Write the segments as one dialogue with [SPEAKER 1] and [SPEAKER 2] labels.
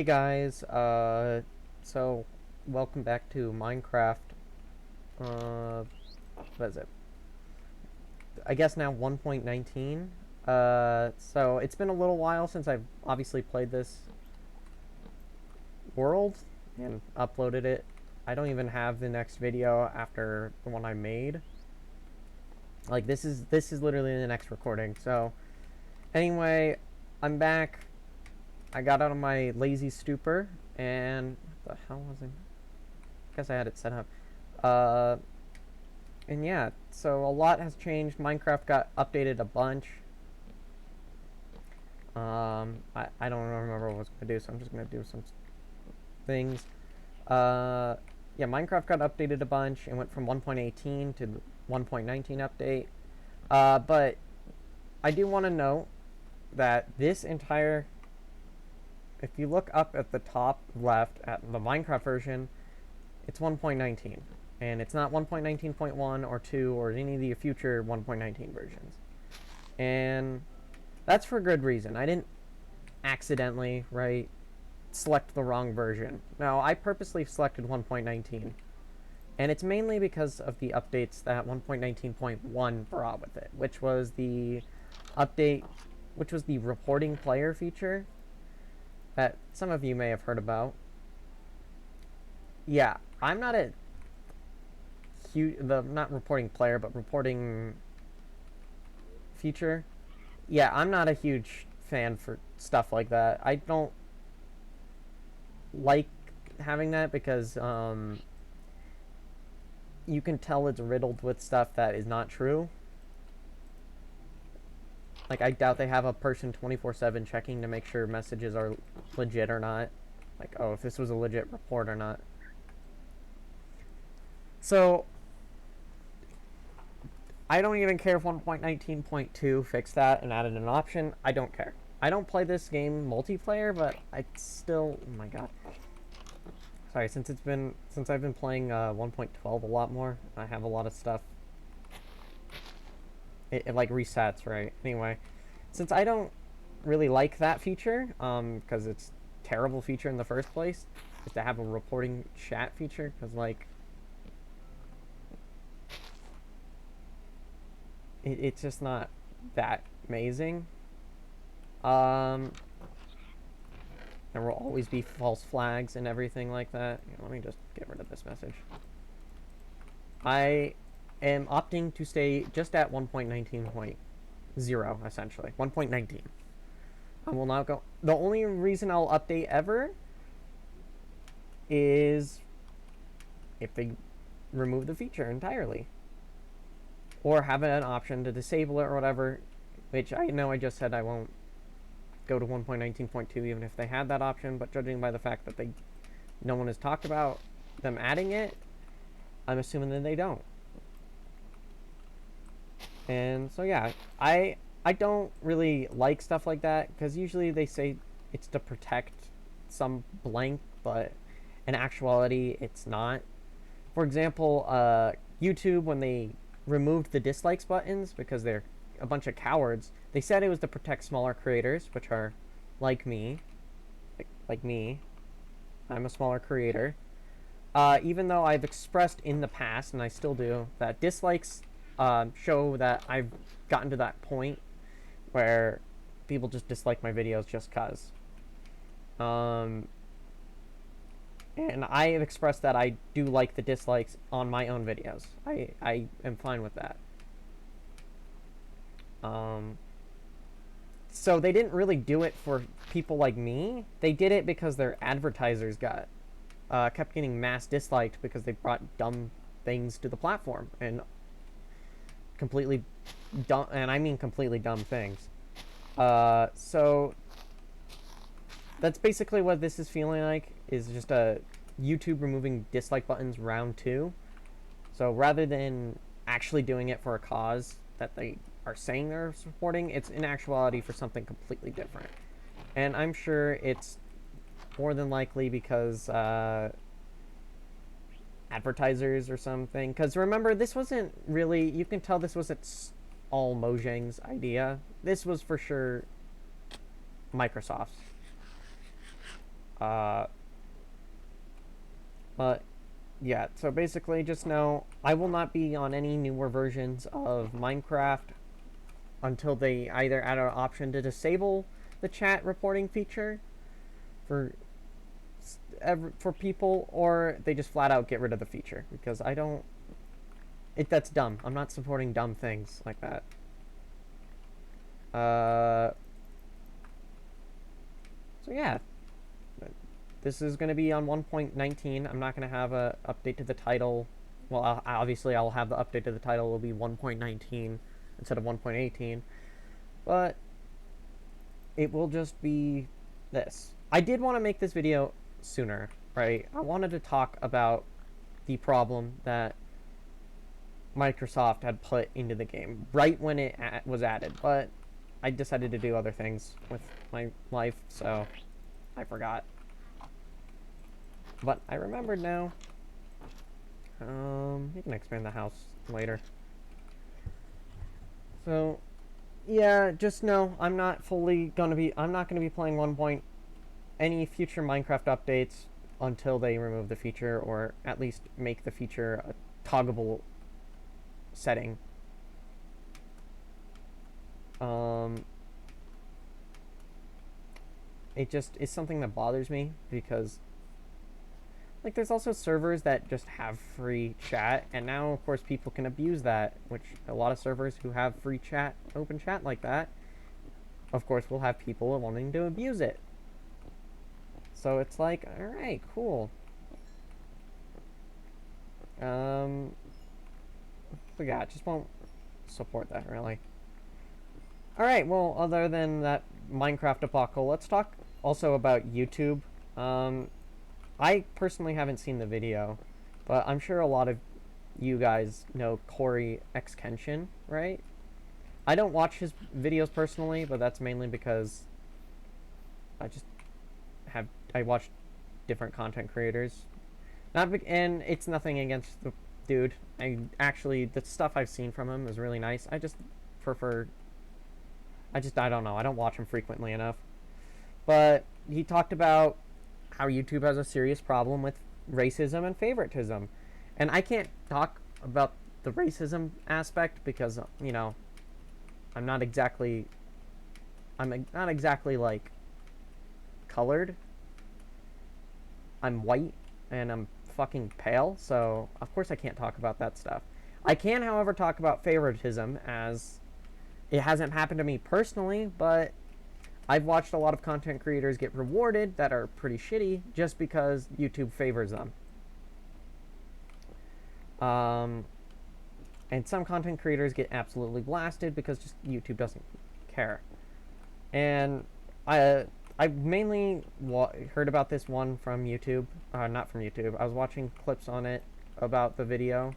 [SPEAKER 1] Hey guys, so welcome back to Minecraft. What is it? I guess now 1.19. So it's been a little while since I've obviously played this world and uploaded it. I don't even have the next video after the one I made. Like this is literally the next recording. So anyway, I'm back. I got out of my lazy stupor and what the hell was I? Guess I had it set up. Uh, and yeah, so a lot has changed. Minecraft got updated a bunch. I don't remember what I was going to do, so I'm just going to do some things. Uh, yeah, Minecraft got updated a bunch and went from 1.18 to 1.19 update. But I do want to note that this entire, if you look up at the top left at the Minecraft version, it's 1.19. And it's not 1.19.1 or 2 or any of the future 1.19 versions. And that's for good reason. I didn't accidentally, select the wrong version. No, I purposely selected 1.19. And it's mainly because of the updates that 1.19.1 brought with it, which was the update, which was the reporting player feature that some of you may have heard about. Yeah, I'm not a not reporting player, but reporting feature. Yeah, I'm not a huge fan for stuff like that. I don't like having that because you can tell it's riddled with stuff that is not true. Like, I doubt they have a person 24/7 checking to make sure messages are legit or not. Like, oh, if this was a legit report or not. So, I don't even care if 1.19.2 fixed that and added an option. I don't care. I don't play this game multiplayer, but I still... Oh my god. Sorry, since I've been playing 1.12 a lot more, I have a lot of stuff. It like resets, right? Anyway, since I don't really like that feature, because it's a terrible feature in the first place, is to have a reporting chat feature, because like it's just not that amazing. There will always be false flags and everything like that. Let me just get rid of this message. I am opting to stay just at 1.19.0, essentially. 1.19. I will not go... The only reason I'll update ever is if they remove the feature entirely. Or have an option to disable it or whatever, which I know I just said I won't go to 1.19.2 even if they had that option, but judging by the fact that no one has talked about them adding it, I'm assuming that they don't. And so yeah, I don't really like stuff like that because usually they say it's to protect some blank, but in actuality it's not. For example, YouTube, when they removed the dislikes buttons because they're a bunch of cowards, they said it was to protect smaller creators, which are like me. Like me. I'm a smaller creator. Even though I've expressed in the past, and I still do, that dislikes show that I've gotten to that point where people just dislike my videos just cause. And I have expressed that I do like the dislikes on my own videos. I am fine with that. So they didn't really do it for people like me. They did it because their advertisers kept getting mass disliked because they brought dumb things to the platform and completely dumb, and I mean completely dumb things. So that's basically what this is feeling like, is just a YouTube removing dislike buttons round 2. So rather than actually doing it for a cause that they are saying they're supporting, it's in actuality for something completely different. And I'm sure it's more than likely because advertisers or something. Because remember, this wasn't really... You can tell this wasn't all Mojang's idea. This was for sure Microsoft's. Uh, but yeah, so basically just know I will not be on any newer versions of Minecraft until they either add an option to disable the chat reporting feature for for people, or they just flat out get rid of the feature, because I don't. That's dumb. I'm not supporting dumb things like that. So yeah, this is going to be on 1.19. I'm not going to have a update to the title. Well, obviously I'll have the update to the title. It will be 1.19 instead of 1.18. But it will just be this. I did want to make this video sooner, right? I wanted to talk about the problem that Microsoft had put into the game right when it was added, but I decided to do other things with my life, so I forgot. But I remembered now. You can expand the house later. So, yeah, just know I'm not gonna be playing any future Minecraft updates until they remove the feature, or at least make the feature a toggleable setting. It just is something that bothers me, because like there's also servers that just have free chat, and now of course people can abuse that, which a lot of servers who have free chat, open chat like that, of course will have people wanting to abuse it. So it's like, alright, cool. So yeah, just won't support that really. Alright, well, other than that Minecraft debacle, let's talk also about YouTube. I personally haven't seen the video, but I'm sure a lot of you guys know Corey X Kenshin, right? I don't watch his videos personally, but that's mainly because I watch different content creators. And it's nothing against the dude. The stuff I've seen from him is really nice. I don't know. I don't watch him frequently enough. But he talked about how YouTube has a serious problem with racism and favoritism. And I can't talk about the racism aspect because, I'm not exactly like colored. I'm white and I'm fucking pale, so of course I can't talk about that stuff. I can, however, talk about favoritism, as it hasn't happened to me personally, but I've watched a lot of content creators get rewarded that are pretty shitty just because YouTube favors them. And some content creators get absolutely blasted because just YouTube doesn't care. And I mainly heard about this one from YouTube. Not from YouTube. I was watching clips on it about the video,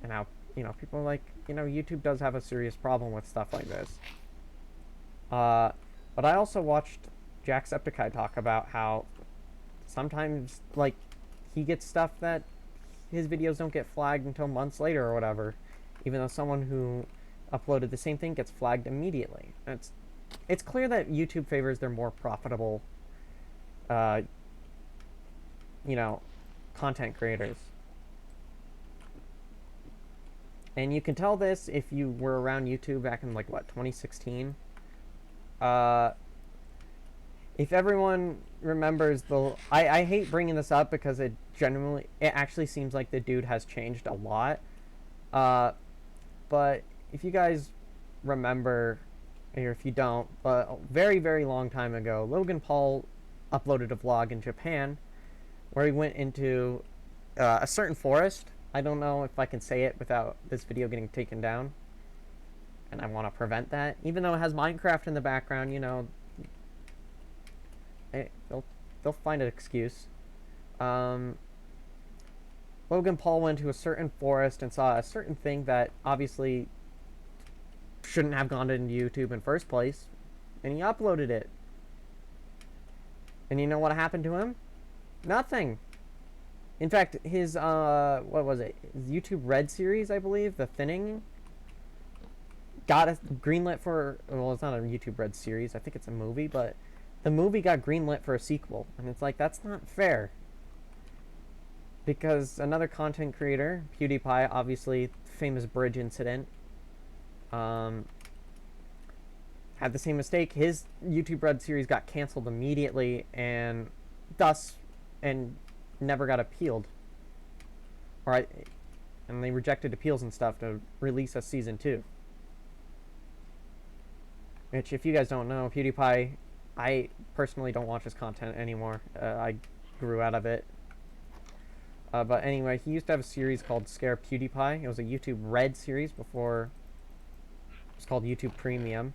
[SPEAKER 1] and how, people are like, YouTube does have a serious problem with stuff like this. But I also watched Jacksepticeye talk about how sometimes, like, he gets stuff that his videos don't get flagged until months later or whatever, even though someone who uploaded the same thing gets flagged immediately. It's clear that YouTube favors their more profitable, content creators. And you can tell this if you were around YouTube back in, 2016? If everyone remembers I hate bringing this up because it actually seems like the dude has changed a lot. But if you guys remember, or if you don't, but a very, very long time ago, Logan Paul uploaded a vlog in Japan where he went into a certain forest. I don't know if I can say it without this video getting taken down, and I want to prevent that. Even though it has Minecraft in the background, they'll find an excuse. Logan Paul went to a certain forest and saw a certain thing that obviously shouldn't have gone into YouTube in first place, and he uploaded it. And you know what happened to him? Nothing. In fact, his what was it? His YouTube Red series, I believe, The Thinning, got a greenlit for, well, it's not a YouTube Red series. I think it's a movie, but the movie got greenlit for a sequel, and it's like, that's not fair. Because another content creator, PewDiePie, obviously famous bridge incident, had the same mistake. His YouTube Red series got canceled immediately, and thus, and never got appealed. And they rejected appeals and stuff to release a season 2. Which, if you guys don't know, PewDiePie, I personally don't watch his content anymore. I grew out of it. But anyway, he used to have a series called Scare PewDiePie. It was a YouTube Red series before it was called YouTube Premium.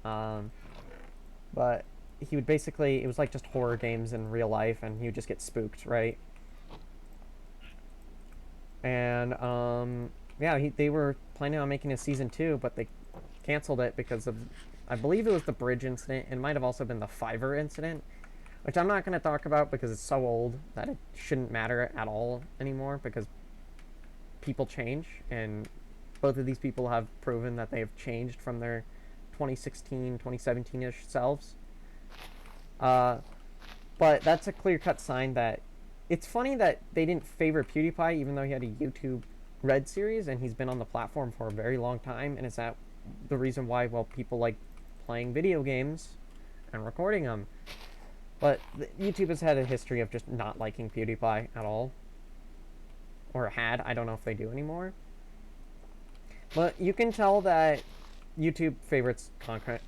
[SPEAKER 1] But he would basically, it was like just horror games in real life, and he would just get spooked, right? And yeah, they were planning on making a season 2, but they canceled it because of, I believe it was the bridge incident. It might have also been the Fiverr incident, which I'm not going to talk about because it's so old that it shouldn't matter at all anymore, because people change, and both of these people have proven that they have changed from their 2016, 2017-ish selves. But that's a clear-cut sign that it's funny that they didn't favor PewDiePie, even though he had a YouTube Red series and he's been on the platform for a very long time, and is that the reason why, well, people like playing video games and recording them. But YouTube has had a history of just not liking PewDiePie at all. Or had. I don't know if they do anymore. But you can tell that YouTube favorites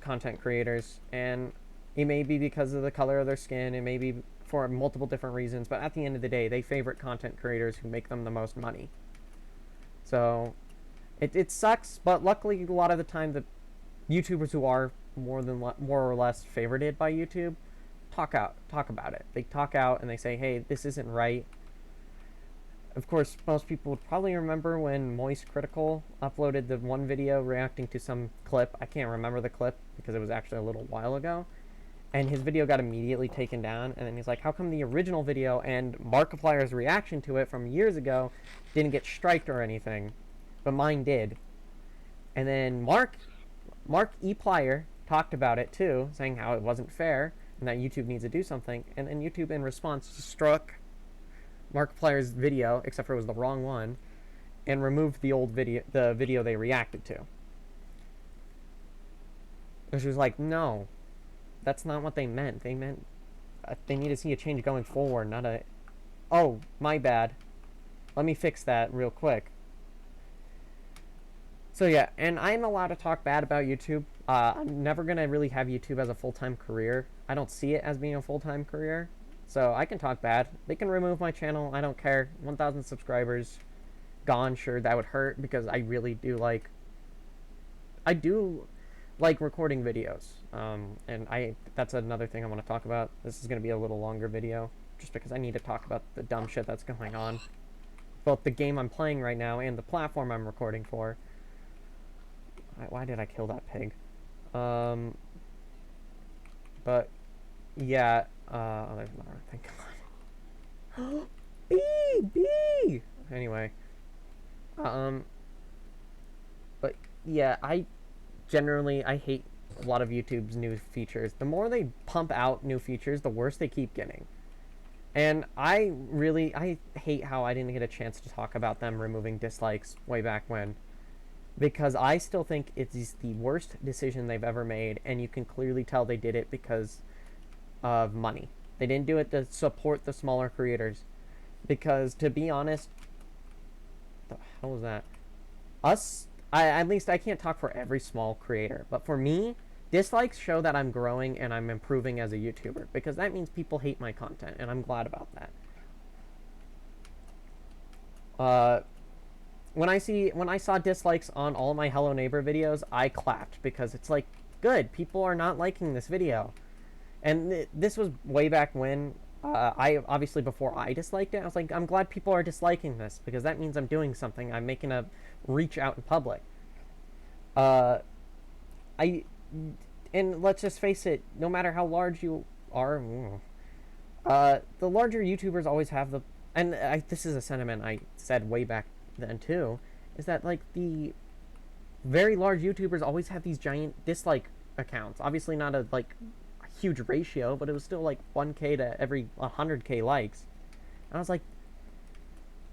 [SPEAKER 1] content creators, and it may be because of the color of their skin, it may be for multiple different reasons, but at the end of the day, they favorite content creators who make them the most money. So, it sucks, but luckily a lot of the time the YouTubers who are more or less favorited by YouTube talk about it. They talk out and they say, hey, this isn't right. Of course, most people would probably remember when Moist Critical uploaded the one video reacting to some clip. I can't remember the clip because it was actually a little while ago. And his video got immediately taken down, and then he's like, how come the original video and Markiplier's reaction to it from years ago didn't get striked or anything, but mine did? And then Mark E. Plier talked about it too, saying how it wasn't fair and that YouTube needs to do something, and then YouTube in response struck Markiplier's video, except for it was the wrong one, and removed the video they reacted to. And she was like, no, that's not what they meant. They meant they need to see a change going forward, not a... Oh, my bad. Let me fix that real quick. So yeah, and I'm allowed to talk bad about YouTube. I'm never going to really have YouTube as a full-time career. I don't see it as being a full-time career. So I can talk bad. They can remove my channel. I don't care. 1,000 subscribers gone. Sure, that would hurt because I really do like... I do like recording videos. And that's another thing I want to talk about. This is going to be a little longer video, just because I need to talk about the dumb shit that's going on. Both the game I'm playing right now and the platform I'm recording for. Why did I kill that pig? But, yeah, oh, there's another, thank God. Bee! Anyway. But, yeah, I hate a lot of YouTube's new features. The more they pump out new features, the worse they keep getting. And I hate how I didn't get a chance to talk about them removing dislikes way back when. Because I still think it is the worst decision they've ever made, and you can clearly tell they did it because of money. They didn't do it to support the smaller creators. Because, to be honest, what the hell was that? At least I can't talk for every small creator, but for me, dislikes show that I'm growing and I'm improving as a YouTuber, because that means people hate my content, and I'm glad about that. When I saw dislikes on all my Hello Neighbor videos, I clapped, because it's like, good, people are not liking this video. And this was way back when, obviously before I disliked it, I was like, I'm glad people are disliking this, because that means I'm doing something, I'm making a reach out in public. And let's just face it, no matter how large you are, the larger YouTubers always have the, and this is a sentiment I said way back then too, is that like the very large YouTubers always have these giant dislike accounts. Obviously not a huge ratio, but it was still like 1K to every 100K likes. And I was like,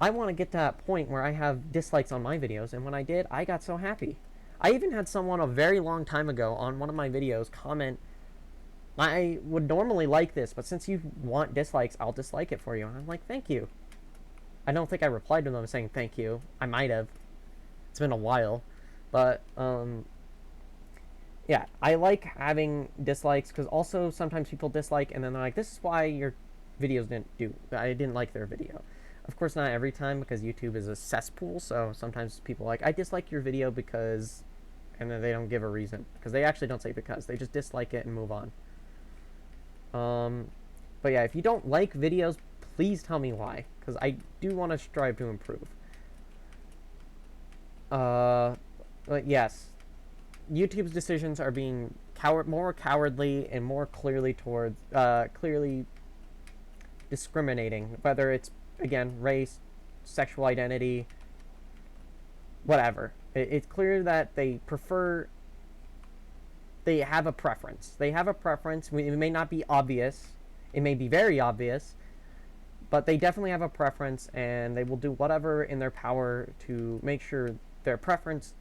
[SPEAKER 1] I want to get to that point where I have dislikes on my videos, and when I did, I got so happy. I even had someone a very long time ago on one of my videos comment, I would normally like this, but since you want dislikes, I'll dislike it for you. And I'm like, thank you. I don't think I replied to them saying thank you. I might have. It's been a while. But, yeah, I like having dislikes, because also sometimes people dislike, and then they're like, this is why your videos I didn't like their video. Of course, not every time, because YouTube is a cesspool, so sometimes people are like, I dislike your video because, and then they don't give a reason, because they actually don't say because, they just dislike it and move on. But yeah, if you don't like videos, please tell me why, because I do want to strive to improve. But yes, YouTube's decisions are being more cowardly and more clearly clearly discriminating, whether it's, again, race, sexual identity, whatever. It's clear that they have a preference. They have a preference. It may not be obvious. It may be very obvious, but they definitely have a preference, and they will do whatever in their power to make sure their preference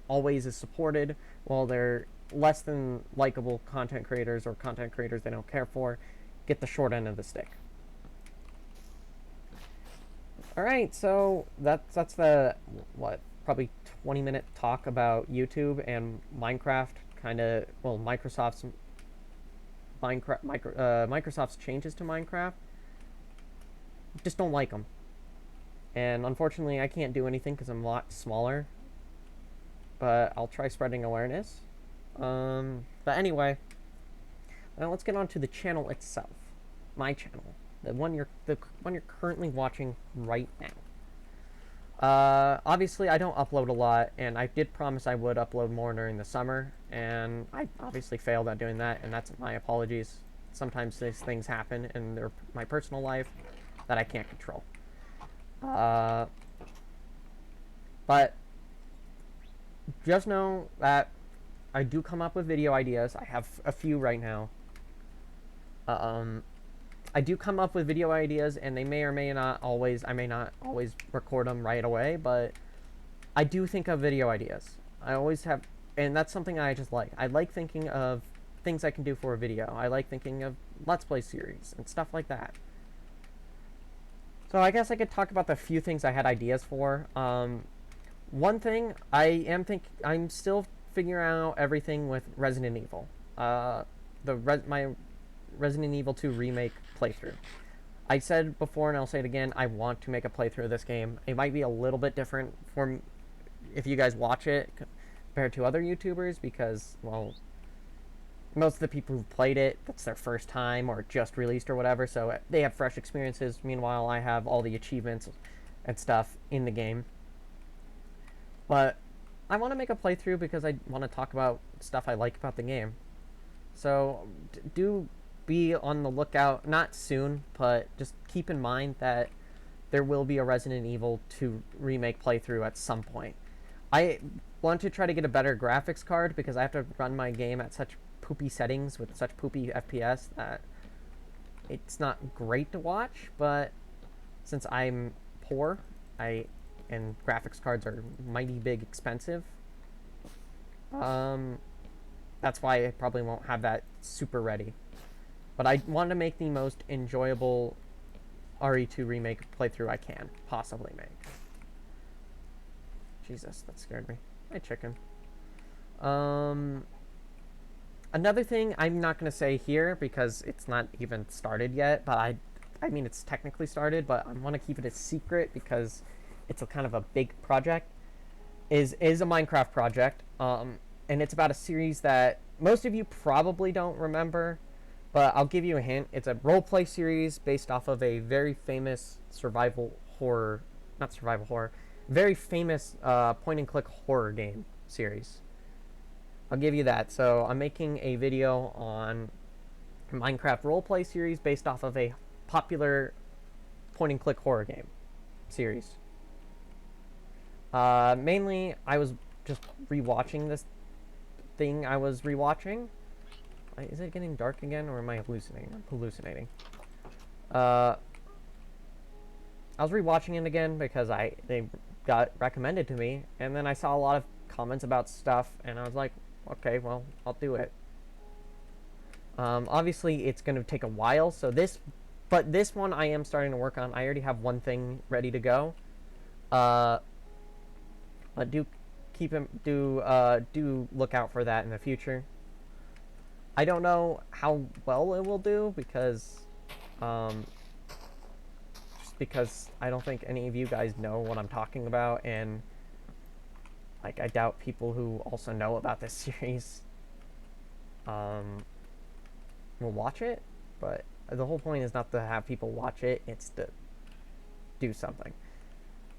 [SPEAKER 1] always is supported, while their less than likable content creators or content creators they don't care for get the short end of the stick. Alright, so that's the, probably 20-minute talk about YouTube and Minecraft, Microsoft's changes to Minecraft. Just don't like them. And unfortunately, I can't do anything because I'm a lot smaller. But I'll try spreading awareness. But anyway, now let's get on to the channel itself. My channel. The one you're currently watching right now. Obviously, I don't upload a lot, and I did promise I would upload more during the summer, and I obviously failed at doing that, and that's my apologies. Sometimes these things happen in my personal life that I can't control. But just know that I do come up with video ideas. I have a few right now. I do come up with video ideas, and they may or may not always, I may not always record them right away, but I do think of video ideas. I always have, and that's something I just like. I like thinking of things I can do for a video. I like thinking of Let's Play series and stuff like that. So I guess I could talk about the few things I had ideas for. One thing, I'm still figuring out everything with Resident Evil. My Resident Evil 2 remake playthrough. I said before, and I'll say it again, I want to make a playthrough of this game. It might be a little bit different if you guys watch it compared to other YouTubers, because, well, most of the people who've played it, that's their first time or just released or whatever, so they have fresh experiences. Meanwhile, I have all the achievements and stuff in the game. But I want to make a playthrough because I want to talk about stuff I like about the game. So do be on the lookout, not soon, but just keep in mind that there will be a Resident Evil 2 remake playthrough at some point. I want to try to get a better graphics card because I have to run my game at such poopy settings with such poopy FPS that it's not great to watch, but since I'm poor, and graphics cards are mighty big expensive, that's why I probably won't have that super ready. But I want to make the most enjoyable RE2 remake playthrough I can possibly make. Jesus, that scared me. Hey, chicken. Another thing I'm not going to say here because it's not even started yet, but I mean, it's technically started, but I want to keep it a secret because it's a kind of a big project, is a Minecraft project. And it's about a series that most of you probably don't remember, but I'll give you a hint. It's a roleplay series based off of a very famous very famous point-and-click horror game series. I'll give you that. So I'm making a video on a Minecraft roleplay series based off of a popular point-and-click horror game series. Mainly, I was just rewatching this thing I was rewatching, Is it getting dark again, or am I hallucinating? I'm hallucinating. I was rewatching it again because they got recommended to me, and then I saw a lot of comments about stuff, and I was like, okay, well, I'll do it. Obviously, it's going to take a while, but this one I am starting to work on. I already have one thing ready to go. Do look out for that in the future. I don't know how well it will do because, just because I don't think any of you guys know what I'm talking about, and like I doubt people who also know about this series will watch it. But the whole point is not to have people watch it; it's to do something.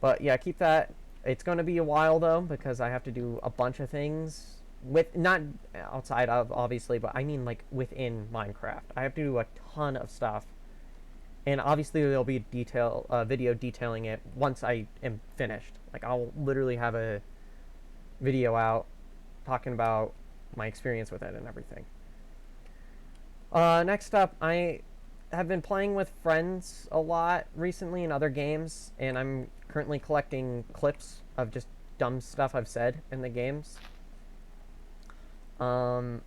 [SPEAKER 1] But yeah, keep that. It's going to be a while though because I have to do a bunch of things with not outside of obviously, but I mean like within Minecraft. I have to do a ton of stuff, and obviously there'll be a video detailing it once I am finished. Like I'll literally have a video out talking about my experience with it and everything. Next up, I have been playing with friends a lot recently in other games, and I'm currently collecting clips of just dumb stuff I've said in the games. I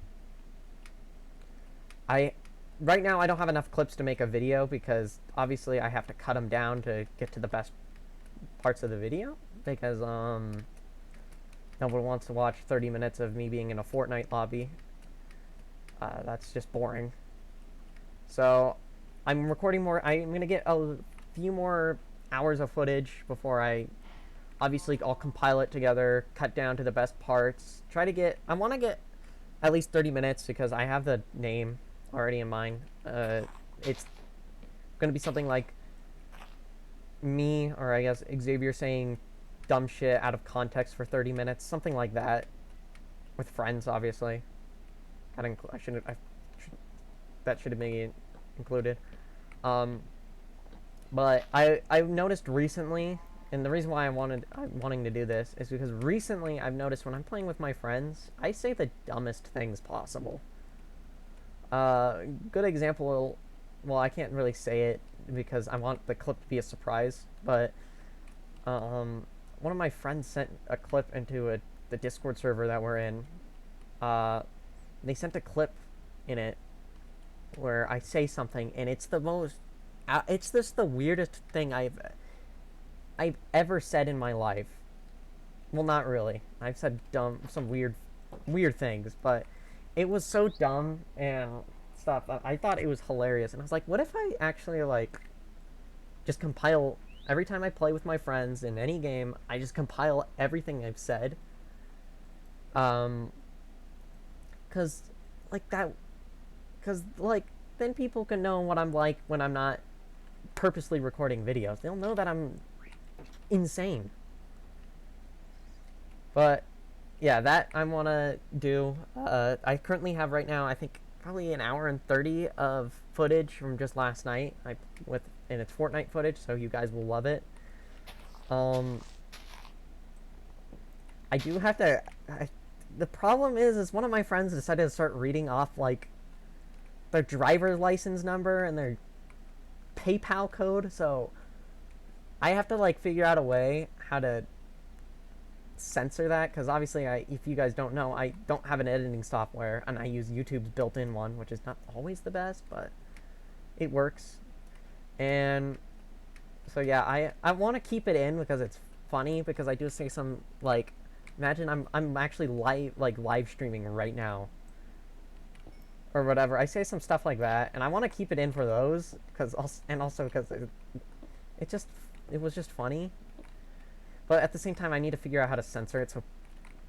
[SPEAKER 1] right now I don't have enough clips to make a video because obviously I have to cut them down to get to the best parts of the video because nobody wants to watch 30 minutes of me being in a Fortnite lobby. That's just boring. So I'm recording more. I'm gonna get a few more hours of footage before I'll compile it together, cut down to the best parts. I want to get at least 30 minutes because I have the name already in mind. It's gonna be something like me, or I guess Xavier saying dumb shit out of context for 30 minutes, something like that, with friends, obviously. That should have been included. But I've noticed recently, and the reason why I'm wanting to do this is because recently I've noticed when I'm playing with my friends, I say the dumbest things possible. Good example. Well, I can't really say it because I want the clip to be a surprise. But one of my friends sent a clip into the Discord server that we're in. They sent a clip in it where I say something, and it's it's just the weirdest thing I've ever said in my life. Well, not really. I've said some weird things, but it was so dumb and stuff. I thought it was hilarious, and I was like, what if I actually like just compile every time I play with my friends in any game? I just compile everything I've said. Cause like that, cause like then people can know what I'm like when I'm not purposely recording videos. They'll know that I'm insane. But yeah, that I want to do. I currently have right now, I think probably an hour and 30 of footage from just last night. And it's Fortnite footage, so you guys will love it. I do have to. The problem is one of my friends decided to start reading off like their driver's license number and their PayPal code, so I have to like figure out a way how to censor that because obviously if you guys don't know, I don't have an editing software and I use YouTube's built-in one, which is not always the best, but it works. And so yeah, I want to keep it in because it's funny, because I do say some like, imagine I'm actually live streaming right now or whatever. I say some stuff like that, and I want to keep it in for those because because it was just funny. But at the same time, I need to figure out how to censor it, so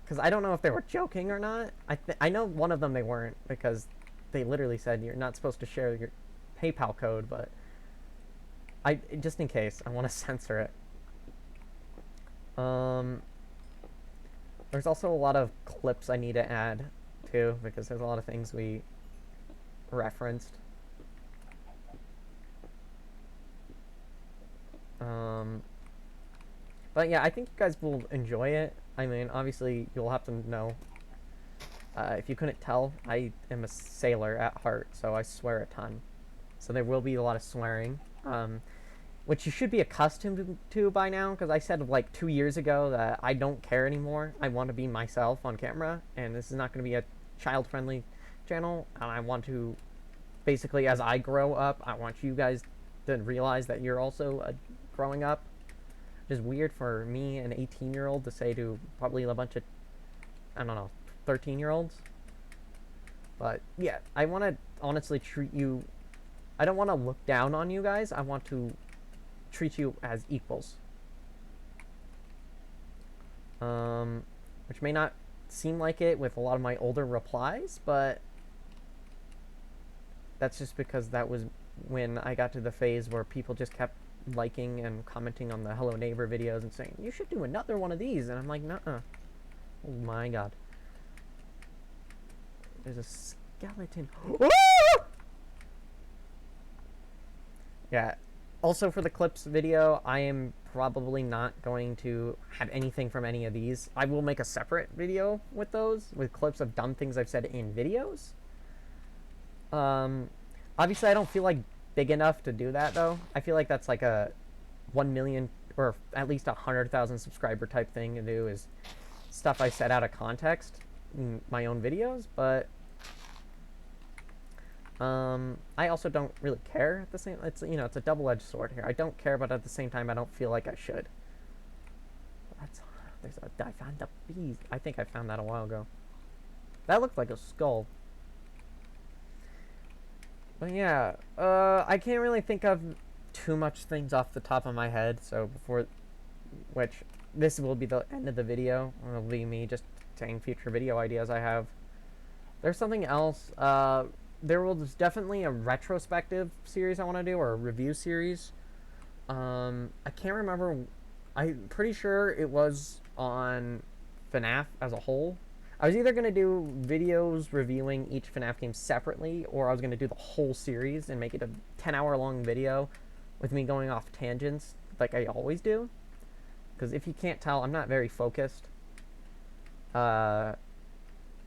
[SPEAKER 1] because I don't know if they were joking or not. I know one of them they weren't, because they literally said you're not supposed to share your PayPal code, but just in case, I want to censor it. There's also a lot of clips I need to add too, because there's a lot of things we referenced. But yeah, I think you guys will enjoy it. I mean, obviously, you'll have to know If you couldn't tell, I am a sailor at heart, so I swear a ton. So there will be a lot of swearing, which you should be accustomed to by now, because I said like 2 years ago that I don't care anymore. I want to be myself on camera, and this is not going to be a child-friendly channel, and I want to, basically, as I grow up, I want you guys to realize that you're also growing up. It's weird for me, an 18-year-old, to say to probably a bunch of, I don't know, 13-year-olds. But yeah, I want to honestly treat you, I don't want to look down on you guys. I want to treat you as equals. Which may not seem like it with a lot of my older replies, but that's just because that was when I got to the phase where people just kept liking and commenting on the Hello Neighbor videos and saying, you should do another one of these. And I'm like, nuh-uh. Oh my god. There's a skeleton. Yeah. Also, for the clips video, I am probably not going to have anything from any of these. I will make a separate video with those, with clips of dumb things I've said in videos. Obviously, I don't feel like big enough to do that, though. I feel like that's like a 1 million or at least 100,000 subscriber type thing to do, is stuff I said out of context in my own videos, but I also don't really care at the same. It's, you know, it's a double-edged sword here. I don't care, but at the same time, I don't feel like I should. I found a bees. I think I found that a while ago. That looked like a skull. But yeah, I can't really think of too much things off the top of my head. So which this will be the end of the video. It'll be me just saying future video ideas I have. There's something else. There was definitely a retrospective series I want to do, or a review series. I can't remember. I'm pretty sure it was on FNAF as a whole. I was either going to do videos reviewing each FNAF game separately, or I was going to do the whole series and make it a 10-hour long video with me going off tangents like I always do. Because if you can't tell, I'm not very focused.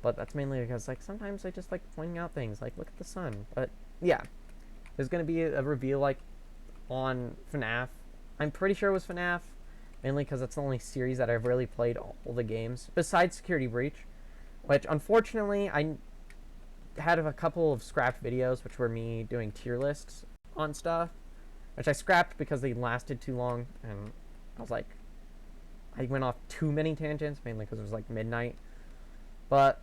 [SPEAKER 1] But that's mainly because, like, sometimes I just like pointing out things, like, look at the sun. But yeah, there's going to be a review, like, on FNAF. I'm pretty sure it was FNAF, mainly because it's the only series that I've really played all the games, besides Security Breach, which, unfortunately, I had a couple of scrapped videos, which were me doing tier lists on stuff, which I scrapped because they lasted too long, and I was like, I went off too many tangents, mainly because it was, like, midnight. But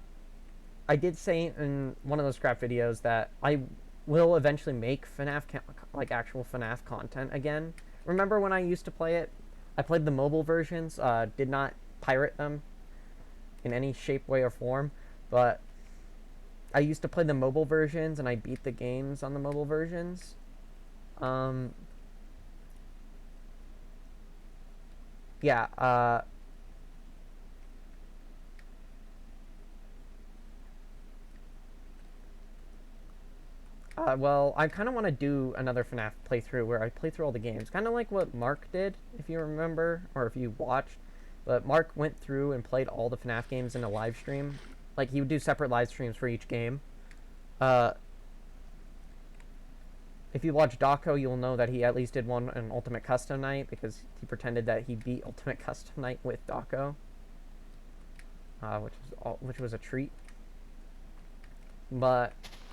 [SPEAKER 1] I did say in one of those scrap videos that I will eventually make FNAF, like actual FNAF content again. Remember when I used to play it? I played the mobile versions, did not pirate them in any shape, way, or form, but I used to play the mobile versions and I beat the games on the mobile versions. Yeah, well, I kind of want to do another FNAF playthrough where I play through all the games. Kind of like what Mark did, if you remember, or if you watched. But Mark went through and played all the FNAF games in a live stream. Like, he would do separate live streams for each game. If you watch Dawko, you'll know that he at least did one on Ultimate Custom Night, because he pretended that he beat Ultimate Custom Night with Dawko. Which was a treat. But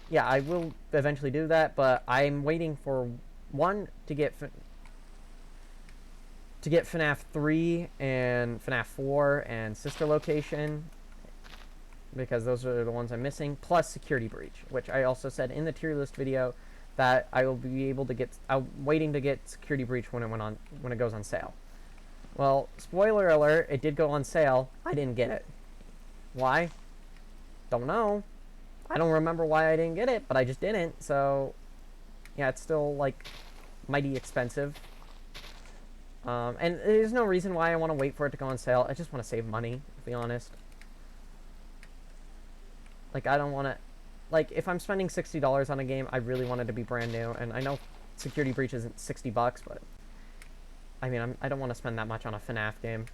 [SPEAKER 1] yeah, I will eventually do that, but I'm waiting for one to get FNAF 3 and FNAF 4 and Sister Location, because those are the ones I'm missing, plus Security Breach, which I also said in the tier list video that I will be able to get. I'm waiting to get Security Breach when it goes on sale. Well, spoiler alert, it did go on sale. I didn't get it. Why? Don't know. I don't remember why I didn't get it, but I just didn't, so yeah, it's still, like, mighty expensive. And there's no reason why I want to wait for it to go on sale. I just want to save money, to be honest. Like, I don't want to... Like, if I'm spending $60 on a game, I really want it to be brand new, and I know Security Breach isn't $60, but... I mean, I don't want to spend that much on a FNAF game.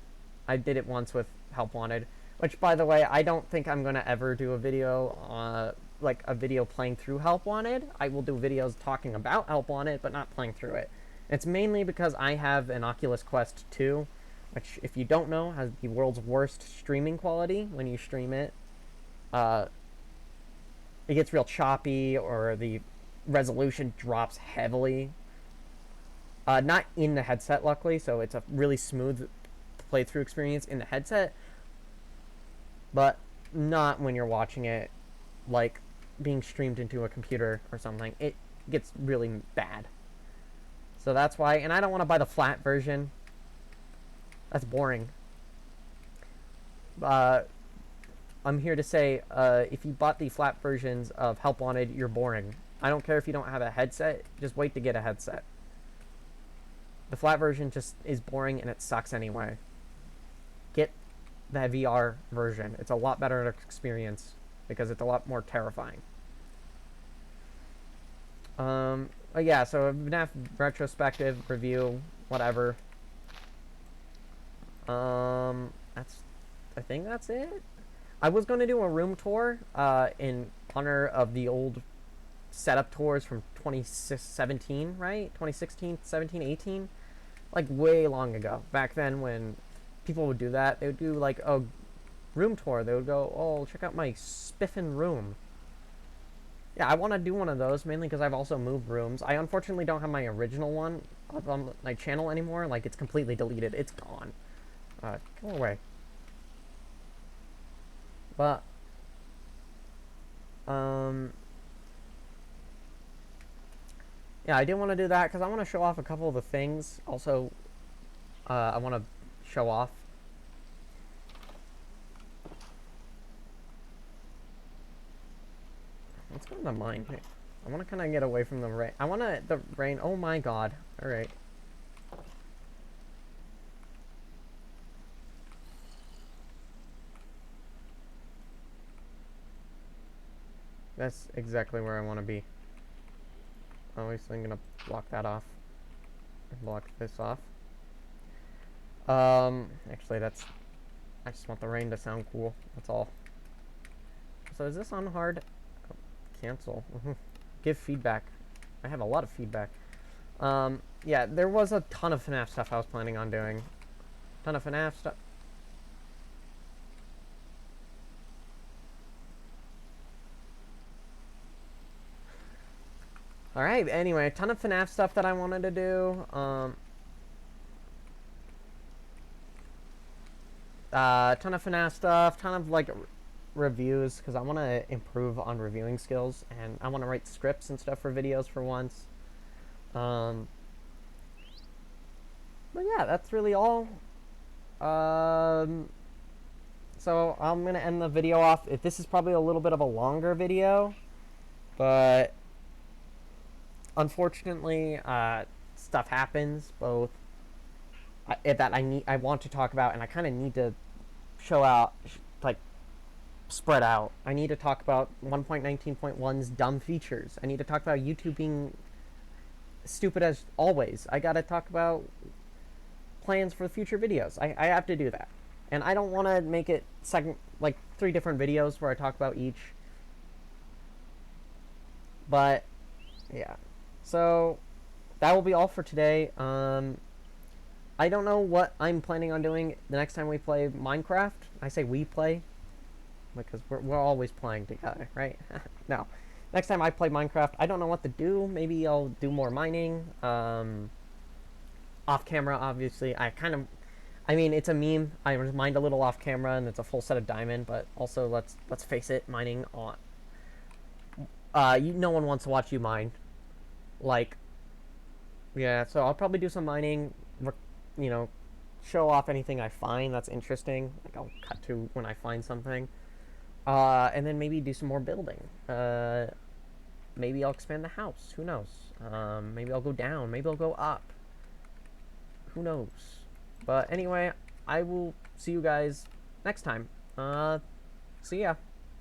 [SPEAKER 1] I did it once with Help Wanted. Which, by the way, I don't think I'm gonna ever do a video, like a video playing through Help Wanted. I will do videos talking about Help Wanted, but not playing through it. It's mainly because I have an Oculus Quest 2, which, if you don't know, has the world's worst streaming quality. When you stream it, it gets real choppy, or the resolution drops heavily. Not in the headset, luckily, so it's a really smooth playthrough experience in the headset, but not when you're watching it, like being streamed into a computer or something. It gets really bad. So that's why, and I don't want to buy the flat version. That's boring. I'm here to say, if you bought the flat versions of Help Wanted, you're boring. I don't care if you don't have a headset, just wait to get a headset. The flat version just is boring and it sucks anyway. Get the VR version. It's a lot better experience because it's a lot more terrifying. Yeah, so a FNAF retrospective review, whatever. I think that's it. I was going to do a room tour in honor of the old setup tours from 2017, right? 2016, 17, 18? Like, way long ago. Back then, when people would do that, they would do, like, a room tour. They would go, oh, check out my spiffin' room. Yeah, I want to do one of those, mainly because I've also moved rooms. I unfortunately don't have my original one up on my channel anymore. Like, it's completely deleted. It's gone. Go away. But, yeah, I did want to do that because I want to show off a couple of the things. Also, I want to show off. Let's go to the mine. I want to kind of get away from the rain. I want to, the rain, oh my god. Alright. That's exactly where I want to be. Obviously, I'm going to block that off. Block this off. Actually, that's... I just want the rain to sound cool. That's all. So is this on hard? Oh, cancel. Give feedback. I have a lot of feedback. Yeah, there was a ton of FNAF stuff I was planning on doing. Ton of FNAF stuff. Alright, anyway, a ton of FNAF stuff that I wanted to do. Ton of FNAF stuff, ton of, like, reviews, because I want to improve on reviewing skills, and I want to write scripts and stuff for videos for once. But yeah, that's really all. So I'm going to end the video off. This is probably a little bit of a longer video, but unfortunately, stuff happens, both that I want to talk about, and I kind of need to show out, like, spread out. I need to talk about 1.19.1's dumb features. I need to talk about YouTube being stupid as always. I gotta talk about plans for future videos. I have to do that. And I don't want to make it like 3 different videos where I talk about each. But, yeah. So, that will be all for today. I don't know what I'm planning on doing the next time we play Minecraft. I say we play, because we're always playing together, right? No. Next time I play Minecraft, I don't know what to do. Maybe I'll do more mining. Off camera, obviously. I mean, it's a meme. I mined a little off camera, and it's a full set of diamond. But also, let's face it, mining on. No one wants to watch you mine. Like, yeah. So I'll probably do some mining. You know, show off anything I find that's interesting. Like, I'll cut to when I find something. And then maybe do some more building. Maybe I'll expand the house. Who knows? Maybe I'll go down. Maybe I'll go up. Who knows? But anyway, I will see you guys next time. See ya.